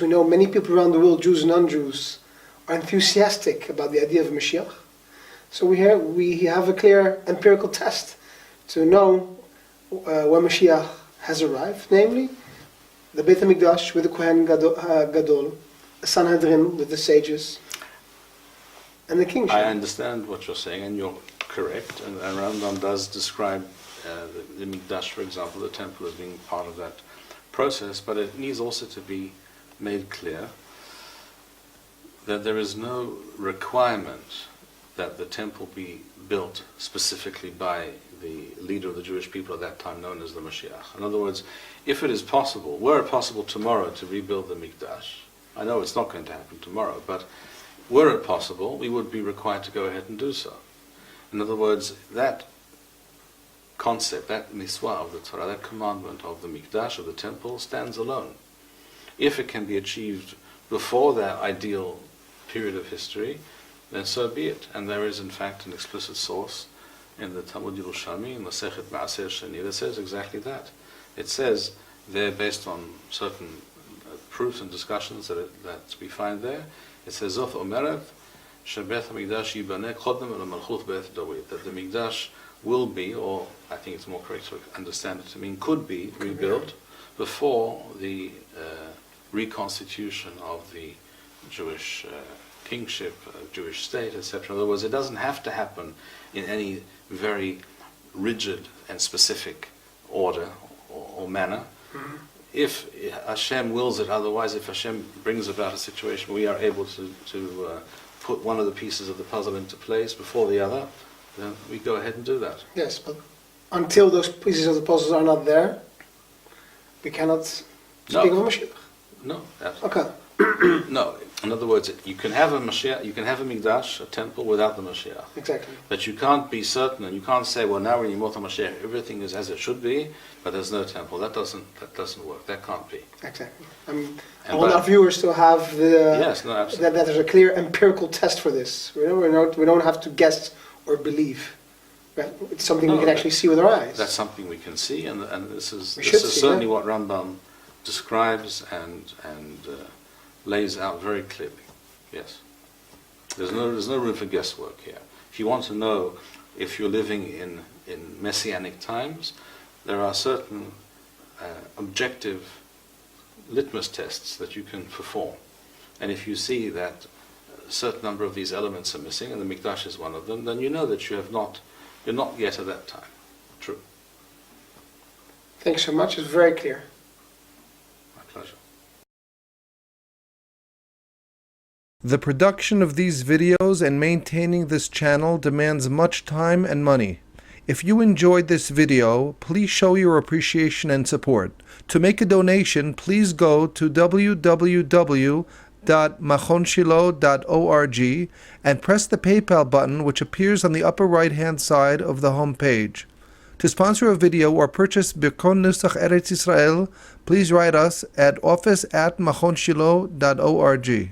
we know many people around the world, Jews and non-Jews, are enthusiastic about the idea of Mashiach. So we have a clear empirical test to know when Mashiach has arrived, namely the Beit HaMikdash with the Kohen Gadol, the Sanhedrin with the sages, and the kingship. I understand what you're saying, and you're correct. And Rambam does describe the Mikdash, for example, the temple, as being part of that process, but it needs also to be made clear that there is no requirement that the temple be built specifically by the leader of the Jewish people at that time, known as the Mashiach. In other words, if it is possible, were it possible tomorrow to rebuild the Mikdash, I know it's not going to happen tomorrow, but were it possible, we would be required to go ahead and do so. In other words, that concept, that mitzvah of the Torah, that commandment of the Mikdash, of the temple, stands alone. If it can be achieved before that ideal period of history, then so be it. And there is in fact an explicit source in the Talmud Yerushalmi, in Masechet Maaser Sheni, that says exactly that. It says there, based on certain proofs and discussions that we find there, it says, Zof Omeret, Shebeth HaMikdash Yibaneh Chodem El Malchut Beth David, that the Mikdash will be, or I think it's more correct to understand it to mean could be, rebuilt before the reconstitution of the Jewish kingship, Jewish state, etc. In other words, it doesn't have to happen in any very rigid and specific order or manner. Mm-hmm. If Hashem wills it otherwise, if Hashem brings about a situation where we are able to put one of the pieces of the puzzle into place before the other, then we go ahead and do that. Yes, but until those pieces of the puzzle are not there, we cannot speak of a Mashiach. No, absolutely. Okay. No, in other words, you can have a Mashiach, you can have a Mikdash, a temple, without the Mashiach. Exactly. But you can't be certain, and you can't say, well, now we're in Yemot HaMashiach, everything is as it should be, but there's no temple. That doesn't work. That can't be. Exactly. I want our viewers to have yes, no, absolutely. that there's a clear empirical test for this. We don't have to guess or believe. It's something we can actually see with our eyes. That's something we can see, and this is certainly what Rambam describes and lays out very clearly. Yes, there's no room for guesswork here. If you want to know if you're living in messianic times, there are certain objective litmus tests that you can perform, and if you see that a certain number of these elements are missing, and the Mikdash is one of them, then you know that you're not yet at that time. True. Thanks so much. It's very clear. My pleasure. The production of these videos and maintaining this channel demands much time and money. If you enjoyed this video, please show your appreciation and support. To make a donation, please go to www.machonshilo.org and press the PayPal button, which appears on the upper right-hand side of the home page. To sponsor a video or purchase Birkon Nusach Eretz Yisrael, please write us at office@machonshilo.org.